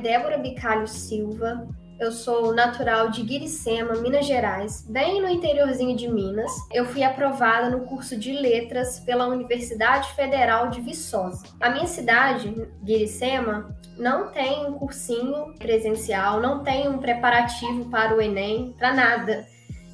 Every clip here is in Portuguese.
Débora Bicalho Silva, eu sou natural de Guiricema, Minas Gerais, bem no interiorzinho de Minas. Eu fui aprovada no curso de Letras pela Universidade Federal de Viçosa. A minha cidade, Guiricema, não tem um cursinho presencial, não tem um preparativo para o Enem, para nada.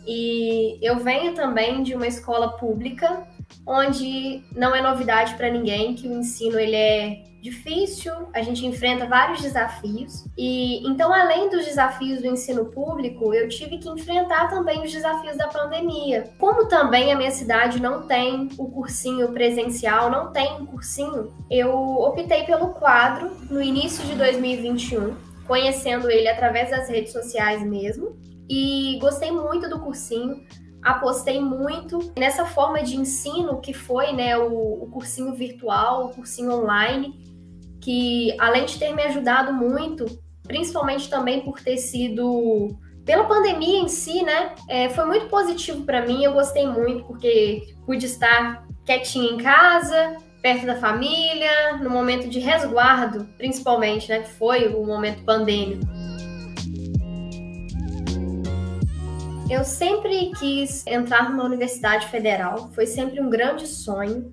E eu venho também de uma escola pública, onde não é novidade para ninguém que o ensino ele é difícil, a gente enfrenta vários desafios. E então, além dos desafios do ensino público, eu tive que enfrentar também os desafios da pandemia. Como também a minha cidade não tem o cursinho presencial, não tem um cursinho, eu optei pelo quadro no início de 2021, conhecendo ele através das redes sociais mesmo. E gostei muito do cursinho, apostei muito nessa forma de ensino que foi, né, o cursinho virtual, o cursinho online, que além de ter me ajudado muito, principalmente também por ter sido pela pandemia em si, né, foi muito positivo para mim, eu gostei muito porque pude estar quietinha em casa, perto da família, no momento de resguardo, principalmente, né, que foi o momento pandêmico. Eu sempre quis entrar numa universidade federal, foi sempre um grande sonho.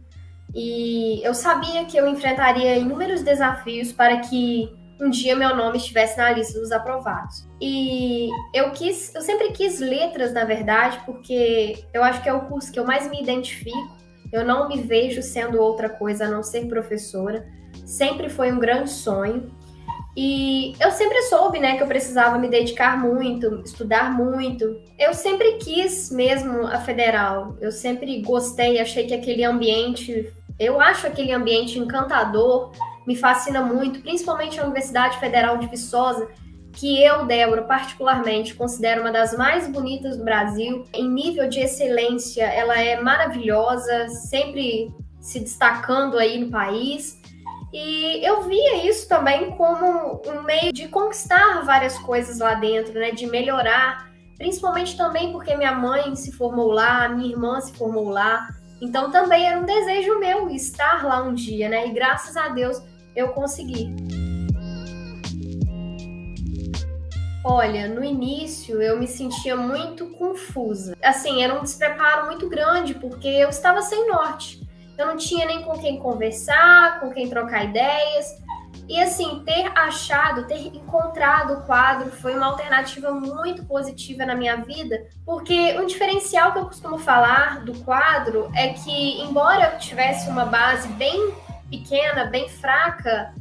E eu sabia que eu enfrentaria inúmeros desafios para que um dia meu nome estivesse na lista dos aprovados. E eu sempre quis letras, na verdade, porque eu acho que é o curso que eu mais me identifico. Eu não me vejo sendo outra coisa a não ser professora. Sempre foi um grande sonho. E eu sempre soube, né, que eu precisava me dedicar muito, estudar muito. Eu sempre quis mesmo a federal. Eu sempre gostei, achei que aquele ambiente, eu acho aquele ambiente encantador, me fascina muito, principalmente a Universidade Federal de Viçosa, que eu, Débora, particularmente considero uma das mais bonitas do Brasil. Em nível de excelência, ela é maravilhosa, sempre se destacando aí no país. E eu via isso também como um meio de conquistar várias coisas lá dentro, né? De melhorar, principalmente também porque minha mãe se formou lá, minha irmã se formou lá. Então também era um desejo meu estar lá um dia, né? E graças a Deus eu consegui. Olha, no início eu me sentia muito confusa. Assim, era um despreparo muito grande porque eu estava sem norte. Eu não tinha nem com quem conversar, com quem trocar ideias. E assim, ter encontrado o quadro foi uma alternativa muito positiva na minha vida, porque um diferencial que eu costumo falar do quadro é que, embora eu tivesse uma base bem pequena, bem fraca,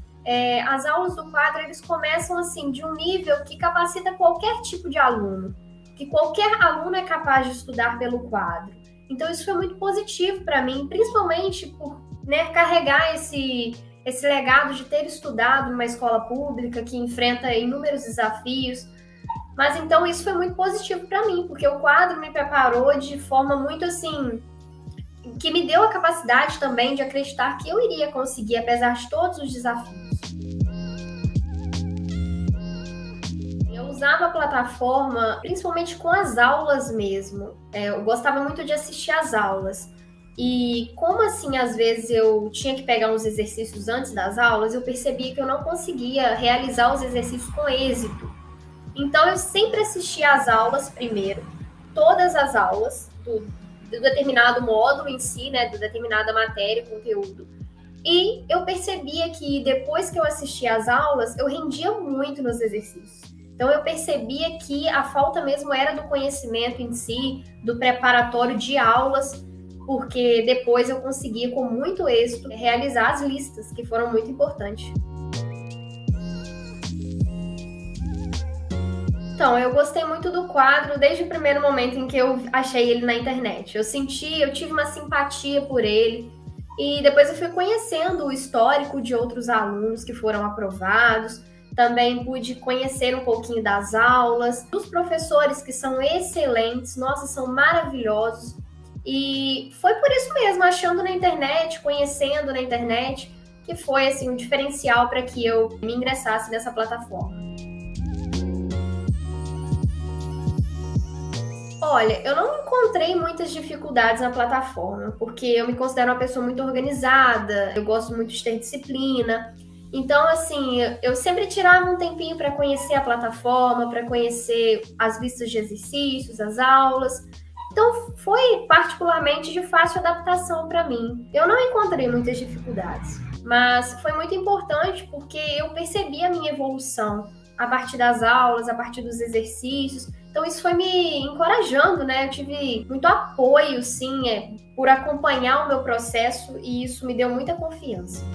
as aulas do quadro eles começam assim de um nível que capacita qualquer tipo de aluno, que qualquer aluno é capaz de estudar pelo quadro. Então isso foi muito positivo para mim, principalmente por, né, carregar esse legado de ter estudado numa escola pública que enfrenta inúmeros desafios. Mas então isso foi muito positivo para mim, porque o quadro me preparou de forma muito assim, que me deu a capacidade também de acreditar que eu iria conseguir, apesar de todos os desafios. Eu usava a plataforma principalmente com as aulas mesmo. Eu gostava muito de assistir às aulas. E como assim, às vezes eu tinha que pegar uns exercícios antes das aulas, eu percebia que eu não conseguia realizar os exercícios com êxito. Então eu sempre assistia às aulas primeiro, todas as aulas do determinado módulo em si, né, de determinada matéria, conteúdo. E eu percebia que depois que eu assistia às aulas, eu rendia muito nos exercícios. Então eu percebia que a falta mesmo era do conhecimento em si, do preparatório de aulas, porque depois eu conseguia com muito êxito realizar as listas, que foram muito importantes. Então, eu gostei muito do quadro desde o primeiro momento em que eu achei ele na internet. Eu tive uma simpatia por ele, e depois eu fui conhecendo o histórico de outros alunos que foram aprovados. Também pude conhecer um pouquinho das aulas, dos professores que são excelentes, nossa, são maravilhosos. E foi por isso mesmo, achando na internet, conhecendo na internet, que foi assim um diferencial para que eu me ingressasse nessa plataforma. Olha, eu não encontrei muitas dificuldades na plataforma, porque eu me considero uma pessoa muito organizada, eu gosto muito de ter disciplina. Então, assim, eu sempre tirava um tempinho para conhecer a plataforma, para conhecer as listas de exercícios, as aulas. Então, foi particularmente de fácil adaptação para mim. Eu não encontrei muitas dificuldades, mas foi muito importante porque eu percebi a minha evolução a partir das aulas, a partir dos exercícios. Então, isso foi me encorajando, né? Eu tive muito apoio, sim, por acompanhar o meu processo e isso me deu muita confiança.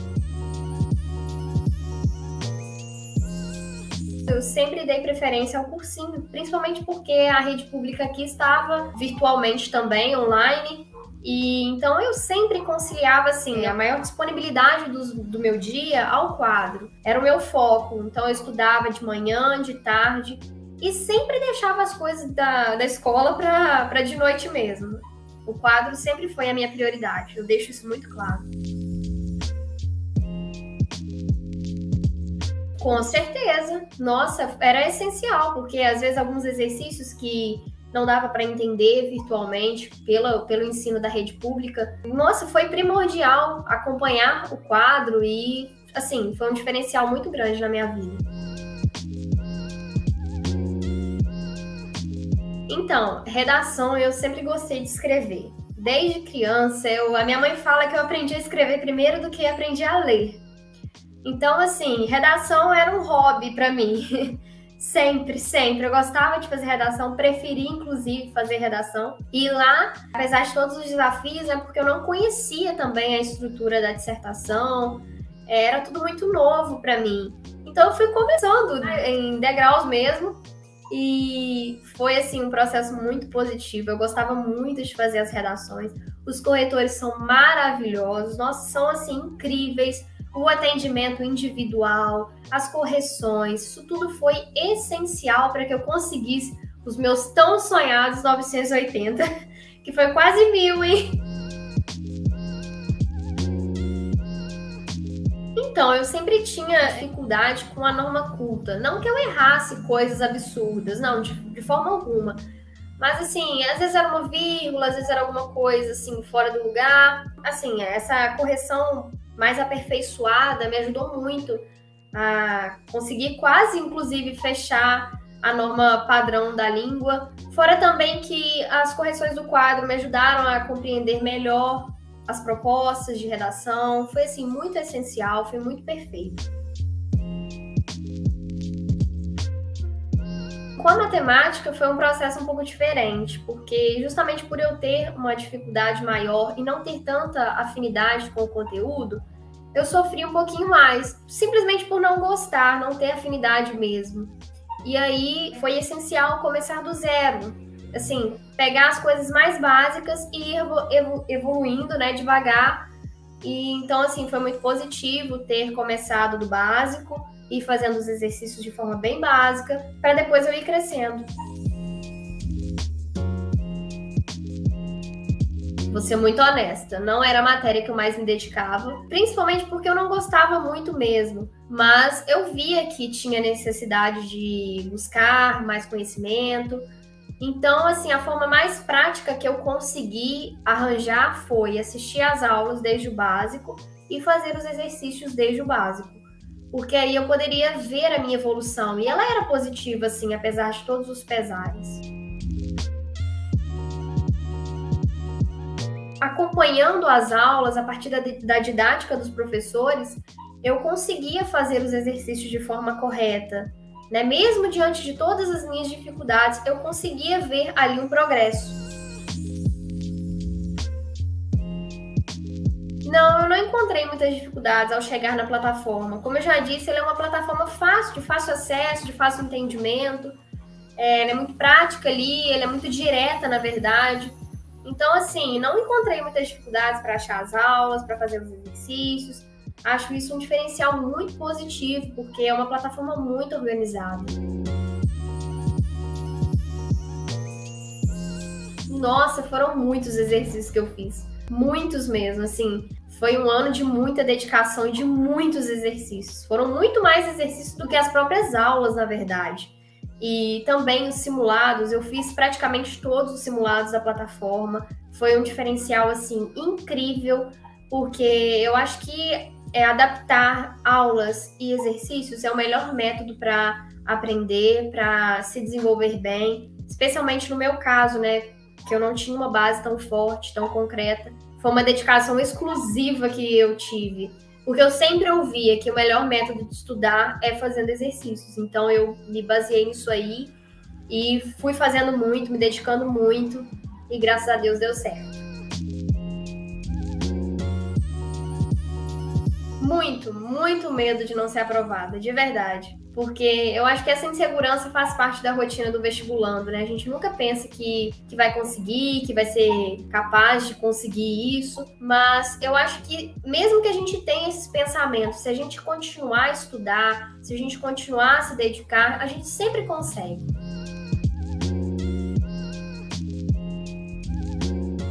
Eu sempre dei preferência ao cursinho, principalmente porque a rede pública aqui estava virtualmente também, online, e então eu sempre conciliava assim a maior disponibilidade do meu dia ao quadro. Era o meu foco, então eu estudava de manhã, de tarde, e sempre deixava as coisas da escola para de noite mesmo. O quadro sempre foi a minha prioridade, eu deixo isso muito claro. Com certeza. Nossa, era essencial, porque às vezes alguns exercícios que não dava para entender virtualmente pelo ensino da rede pública. Nossa, foi primordial acompanhar o quadro e, assim, foi um diferencial muito grande na minha vida. Então, redação eu sempre gostei de escrever. Desde criança, a minha mãe fala que eu aprendi a escrever primeiro do que aprendi a ler. Então, assim, redação era um hobby para mim. Sempre, sempre. Eu gostava de fazer redação, preferi, inclusive, fazer redação. E lá, apesar de todos os desafios, é porque eu não conhecia também a estrutura da dissertação. Era tudo muito novo para mim. Então, eu fui começando em degraus mesmo. E foi, assim, um processo muito positivo. Eu gostava muito de fazer as redações. Os corretores são maravilhosos. Nossa, são, assim, incríveis. O atendimento individual, as correções, isso tudo foi essencial para que eu conseguisse os meus tão sonhados 980, que foi quase 1000, hein? Então, eu sempre tinha dificuldade com a norma culta. Não que eu errasse coisas absurdas, não, de forma alguma. Mas, assim, às vezes era uma vírgula, às vezes era alguma coisa, assim, fora do lugar. Assim, essa correção mais aperfeiçoada me ajudou muito a conseguir quase, inclusive, fechar a norma padrão da língua. Fora também que as correções do quadro me ajudaram a compreender melhor as propostas de redação. Foi, assim, muito essencial, foi muito perfeito. Com a matemática foi um processo um pouco diferente, porque justamente por eu ter uma dificuldade maior e não ter tanta afinidade com o conteúdo, eu sofri um pouquinho mais, simplesmente por não gostar, não ter afinidade mesmo. E aí foi essencial começar do zero, assim, pegar as coisas mais básicas e ir evoluindo, né, devagar. E então, assim, foi muito positivo ter começado do básico e fazendo os exercícios de forma bem básica, para depois eu ir crescendo. Vou ser muito honesta, não era a matéria que eu mais me dedicava, principalmente porque eu não gostava muito mesmo, mas eu via que tinha necessidade de buscar mais conhecimento. Então, assim, a forma mais prática que eu consegui arranjar foi assistir às aulas desde o básico e fazer os exercícios desde o básico. Porque aí eu poderia ver a minha evolução. E ela era positiva, assim, apesar de todos os pesares. Acompanhando as aulas, a partir da didática dos professores, eu conseguia fazer os exercícios de forma correta, né? Mesmo diante de todas as minhas dificuldades, eu conseguia ver ali um progresso. Não, eu não encontrei muitas dificuldades ao chegar na plataforma. Como eu já disse, ela é uma plataforma fácil, de fácil acesso, de fácil entendimento. Ela é muito prática ali, ela é muito direta, na verdade. Então, assim, não encontrei muitas dificuldades para achar as aulas, para fazer os exercícios. Acho isso um diferencial muito positivo, porque é uma plataforma muito organizada. Nossa, foram muitos exercícios que eu fiz. Muitos mesmo, assim. Foi um ano de muita dedicação e de muitos exercícios. Foram muito mais exercícios do que as próprias aulas, na verdade. E também os simulados, eu fiz praticamente todos os simulados da plataforma. Foi um diferencial, assim, incrível, porque eu acho que adaptar aulas e exercícios é o melhor método para aprender, para se desenvolver bem, especialmente no meu caso, né, que eu não tinha uma base tão forte, tão concreta. Foi uma dedicação exclusiva que eu tive, porque eu sempre ouvia que o melhor método de estudar é fazendo exercícios. Então eu me baseei nisso aí e fui fazendo muito, me dedicando muito, e graças a Deus deu certo. Muito medo de não ser aprovada, de verdade. Porque eu acho que essa insegurança faz parte da rotina do vestibulando, né? A gente nunca pensa que vai conseguir, que vai ser capaz de conseguir isso, mas eu acho que mesmo que a gente tenha esses pensamentos, se a gente continuar a estudar, se a gente continuar a se dedicar, a gente sempre consegue.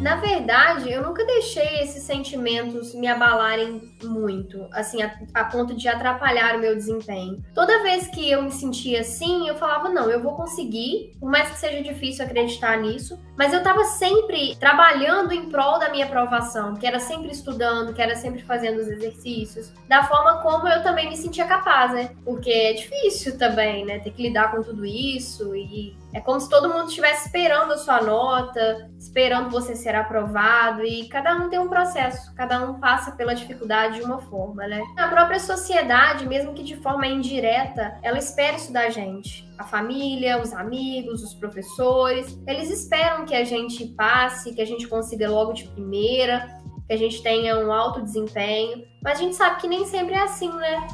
Na verdade, eu nunca deixei esses sentimentos me abalarem muito, assim, a ponto de atrapalhar o meu desempenho. Toda vez que eu me sentia assim, eu falava, não, eu vou conseguir, por mais que seja difícil acreditar nisso, mas eu estava sempre trabalhando em prol da minha aprovação, que era sempre estudando, que era sempre fazendo os exercícios, da forma como eu também me sentia capaz, né? Porque é difícil também, né, ter que lidar com tudo isso e é como se todo mundo estivesse esperando a sua nota, esperando você ser aprovado, e cada um tem um processo, cada um passa pela dificuldade de uma forma, né? A própria sociedade, mesmo que de forma indireta, ela espera isso da gente. A família, os amigos, os professores, eles esperam que a gente passe, que a gente consiga logo de primeira, que a gente tenha um alto desempenho, mas a gente sabe que nem sempre é assim, né?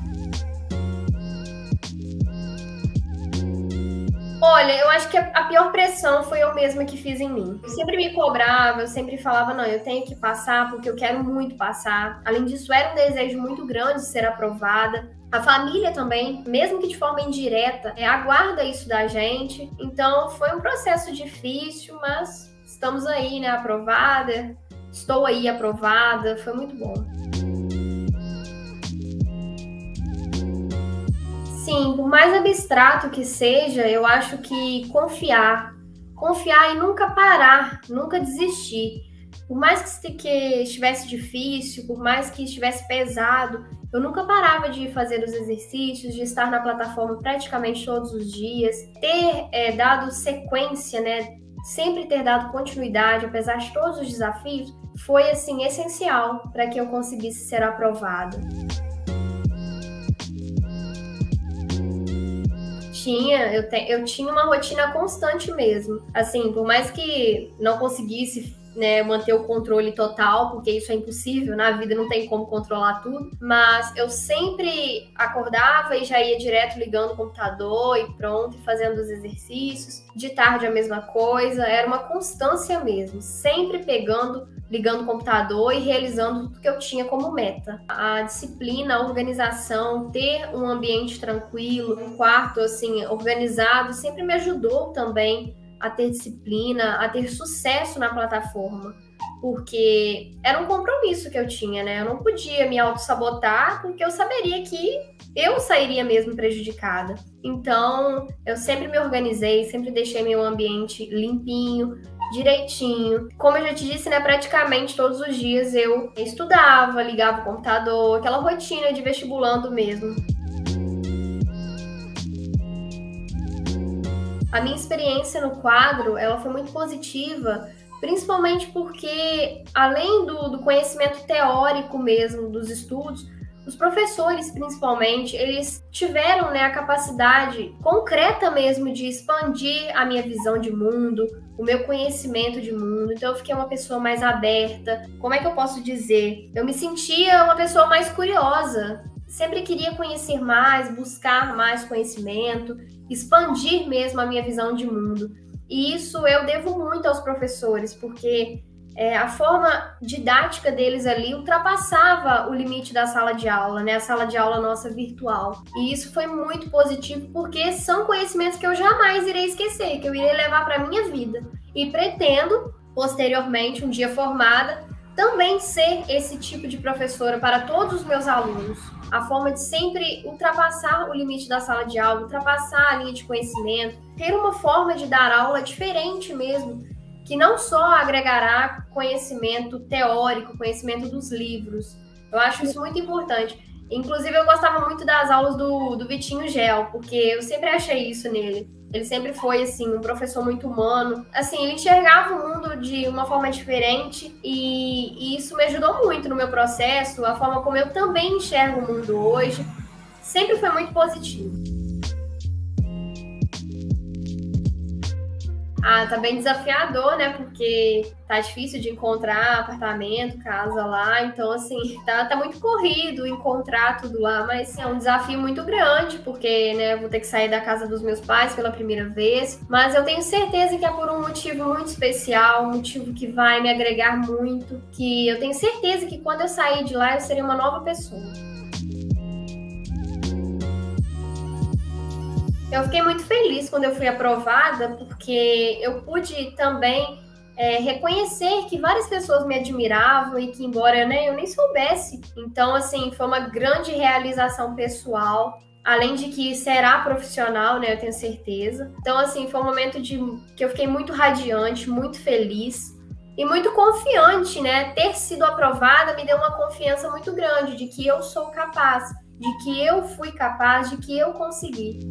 Olha, eu acho que a pior pressão foi eu mesma que fiz em mim. Eu sempre me cobrava, eu sempre falava, não, eu tenho que passar porque eu quero muito passar. Além disso, era um desejo muito grande de ser aprovada. A família também, mesmo que de forma indireta, aguarda isso da gente. Então, foi um processo difícil, mas estamos aí, né, aprovada. Estou aí aprovada, foi muito bom. Sim, por mais abstrato que seja, eu acho que confiar e nunca parar, nunca desistir. Por mais que estivesse difícil, por mais que estivesse pesado, eu nunca parava de fazer os exercícios, de estar na plataforma praticamente todos os dias, ter dado sequência, né? Sempre ter dado continuidade, apesar de todos os desafios, foi assim essencial para que eu conseguisse ser aprovada. Eu tinha uma rotina constante mesmo. Assim, por mais que não conseguisse, né, manter o controle total, porque isso é impossível, na vida não tem como controlar tudo, mas eu sempre acordava e já ia direto ligando o computador e pronto, e fazendo os exercícios. De tarde a mesma coisa, era uma constância mesmo, sempre ligando o computador e realizando tudo que eu tinha como meta. A disciplina, a organização, ter um ambiente tranquilo, um quarto assim organizado, sempre me ajudou também a ter disciplina, a ter sucesso na plataforma, porque era um compromisso que eu tinha, né? Eu não podia me auto-sabotar, porque eu saberia que eu sairia mesmo prejudicada. Então, eu sempre me organizei, sempre deixei meu ambiente limpinho, direitinho. Como eu já te disse, né, praticamente todos os dias eu estudava, ligava o computador, aquela rotina de vestibulando mesmo. A minha experiência no quadro, ela foi muito positiva, principalmente porque, além do conhecimento teórico mesmo dos estudos, os professores, principalmente, eles tiveram, né, a capacidade concreta mesmo de expandir a minha visão de mundo, o meu conhecimento de mundo. Então, eu fiquei uma pessoa mais aberta. Como é que eu posso dizer? Eu me sentia uma pessoa mais curiosa. Sempre queria conhecer mais, buscar mais conhecimento, expandir mesmo a minha visão de mundo. E isso eu devo muito aos professores, porque a forma didática deles ali ultrapassava o limite da sala de aula, né? A sala de aula nossa virtual. E isso foi muito positivo, porque são conhecimentos que eu jamais irei esquecer, que eu irei levar para a minha vida. E pretendo, posteriormente, um dia formada, também ser esse tipo de professora para todos os meus alunos. A forma de sempre ultrapassar o limite da sala de aula, ultrapassar a linha de conhecimento, ter uma forma de dar aula diferente mesmo, que não só agregará conhecimento teórico, conhecimento dos livros, Eu acho isso muito importante. Inclusive, eu gostava muito das aulas do Vitinho Gel, porque eu sempre achei isso nele. Ele sempre foi, assim, um professor muito humano. Assim, ele enxergava o mundo de uma forma diferente e isso me ajudou muito no meu processo, a forma como eu também enxergo o mundo hoje. Sempre foi muito positivo. Ah, tá bem desafiador, né? Porque tá difícil de encontrar apartamento, casa lá. Então, assim, tá muito corrido encontrar tudo lá. Mas assim, é um desafio muito grande, porque, né, eu vou ter que sair da casa dos meus pais pela primeira vez. Mas eu tenho certeza que é por um motivo muito especial, um motivo que vai me agregar muito. Que eu tenho certeza que quando eu sair de lá, eu serei uma nova pessoa. Eu fiquei muito feliz quando eu fui aprovada, porque eu pude também reconhecer que várias pessoas me admiravam e que, embora, né, eu nem soubesse. Então, assim, foi uma grande realização pessoal. Além de que será profissional, né? Eu tenho certeza. Então, assim, foi um momento que eu fiquei muito radiante, muito feliz e muito confiante, né? Ter sido aprovada me deu uma confiança muito grande de que eu sou capaz, de que eu fui capaz, de que eu consegui.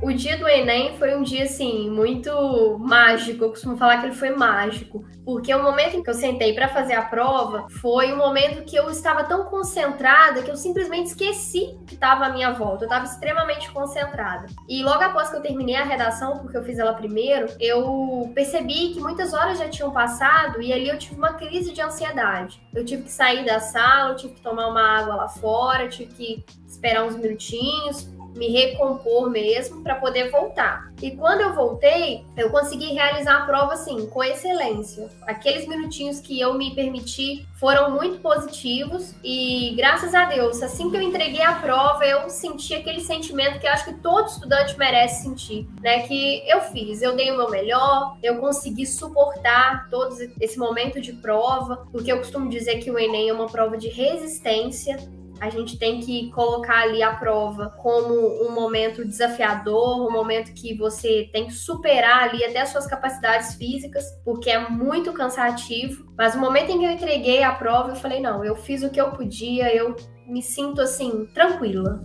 O dia do Enem foi um dia, assim, muito mágico. Eu costumo falar que ele foi mágico. Porque o momento em que eu sentei para fazer a prova foi um momento que eu estava tão concentrada que eu simplesmente esqueci que estava à minha volta. Eu estava extremamente concentrada. E logo após que eu terminei a redação, porque eu fiz ela primeiro, eu percebi que muitas horas já tinham passado e ali eu tive uma crise de ansiedade. Eu tive que sair da sala, eu tive que tomar uma água lá fora, eu tive que esperar uns minutinhos, me recompor mesmo para poder voltar. E quando eu voltei, eu consegui realizar a prova assim, com excelência. Aqueles minutinhos que eu me permiti foram muito positivos e graças a Deus, assim que eu entreguei a prova, eu senti aquele sentimento que eu acho que todo estudante merece sentir, né? Que eu fiz, eu dei o meu melhor, eu consegui suportar todo esse momento de prova, porque eu costumo dizer que o Enem é uma prova de resistência. A gente tem que colocar ali a prova como um momento desafiador, um momento que você tem que superar ali até as suas capacidades físicas, porque é muito cansativo. Mas no momento em que eu entreguei a prova, eu falei, não, eu fiz o que eu podia, eu me sinto, assim, tranquila.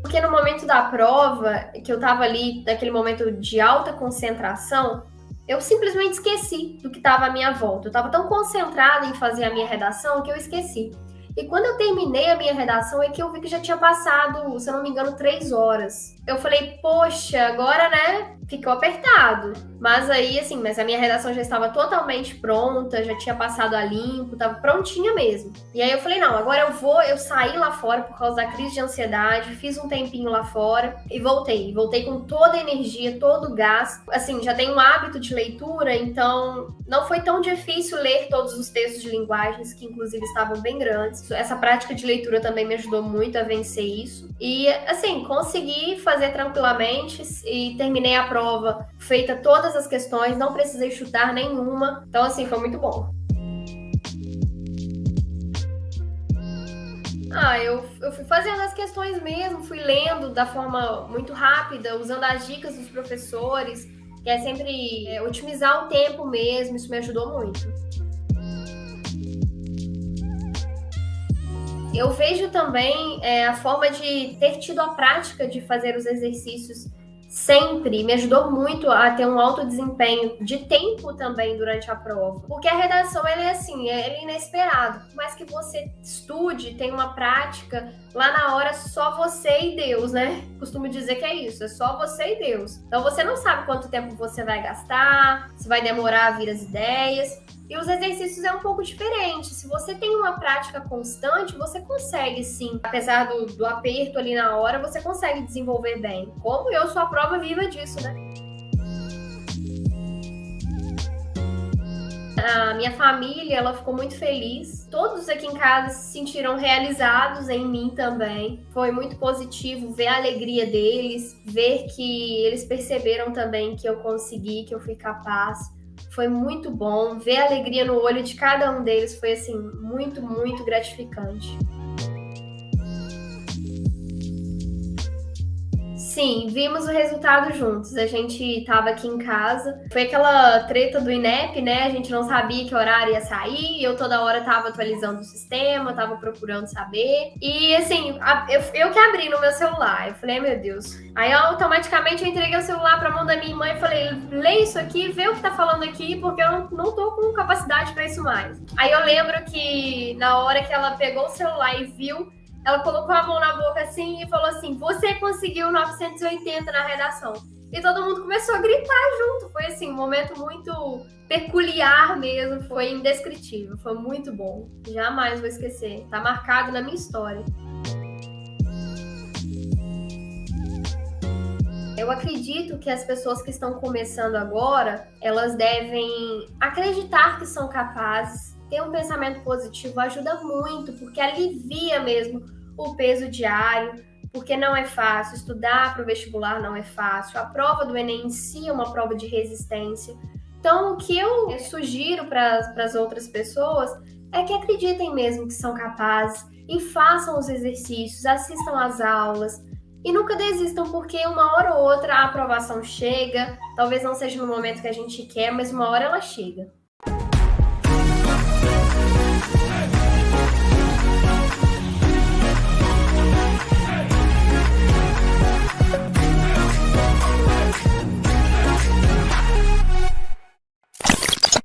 Porque no momento da prova, que eu tava ali, naquele momento de alta concentração, eu simplesmente esqueci do que estava à minha volta. Eu estava tão concentrada em fazer a minha redação que eu esqueci. E quando eu terminei a minha redação, é que eu vi que já tinha passado, se eu não me engano, 3 horas. Eu falei, poxa, agora, né, ficou apertado. Mas aí, assim, mas a minha redação já estava totalmente pronta, já tinha passado a limpo, estava prontinha mesmo. E aí eu falei, não, agora eu saí lá fora por causa da crise de ansiedade, fiz um tempinho lá fora e voltei. Voltei com toda a energia, todo o gás. Assim, já tenho um hábito de leitura, então não foi tão difícil ler todos os textos de linguagens, que inclusive estavam bem grandes. Essa prática de leitura também me ajudou muito a vencer isso. E, assim, consegui fazer tranquilamente e terminei a prova feita todas as questões, não precisei chutar nenhuma. Então, assim, foi muito bom. Eu fui fazendo as questões mesmo, fui lendo da forma muito rápida, usando as dicas dos professores, que é sempre otimizar o tempo mesmo, isso me ajudou muito. Eu vejo também a forma de ter tido a prática de fazer os exercícios sempre me ajudou muito a ter um alto desempenho de tempo também durante a prova. Porque a redação, ela é assim, ela é inesperada. Por mais que você estude, tenha uma prática, lá na hora só você e Deus, né? Costumo dizer que é isso, é só você e Deus. Então você não sabe quanto tempo você vai gastar, se vai demorar a vir as ideias. E os exercícios é um pouco diferente. Se você tem uma prática constante, você consegue sim. Apesar do aperto ali na hora, você consegue desenvolver bem. Como eu sou a prova viva disso, né? A minha família, ela ficou muito feliz. Todos aqui em casa se sentiram realizados em mim também. Foi muito positivo ver a alegria deles, ver que eles perceberam também que eu consegui, que eu fui capaz. Foi muito bom. Ver a alegria no olho de cada um deles foi, assim, muito, muito gratificante. Sim, vimos o resultado juntos. A gente tava aqui em casa. Foi aquela treta do INEP, né? A gente não sabia que horário ia sair. Eu toda hora tava atualizando o sistema, tava procurando saber. E assim, eu que abri no meu celular. Eu falei, meu Deus. Aí automaticamente eu entreguei o celular pra mão da minha irmã e falei, lê isso aqui, vê o que tá falando aqui, porque eu não tô com capacidade pra isso mais. Aí eu lembro que na hora que ela pegou o celular e viu, ela colocou a mão na boca assim e falou assim, você conseguiu 980 na redação. E todo mundo começou a gritar junto. Foi assim, um momento muito peculiar mesmo, foi indescritível, foi muito bom. Jamais vou esquecer, tá marcado na minha história. Eu acredito que as pessoas que estão começando agora, elas devem acreditar que são capazes. Ter um pensamento positivo ajuda muito, porque alivia mesmo o peso diário, porque não é fácil. Estudar para o vestibular não é fácil. A prova do Enem em si é uma prova de resistência. Então, o que eu sugiro para as outras pessoas é que acreditem mesmo que são capazes e façam os exercícios, assistam às aulas, e nunca desistam, porque uma hora ou outra a aprovação chega, talvez não seja no momento que a gente quer, mas uma hora ela chega.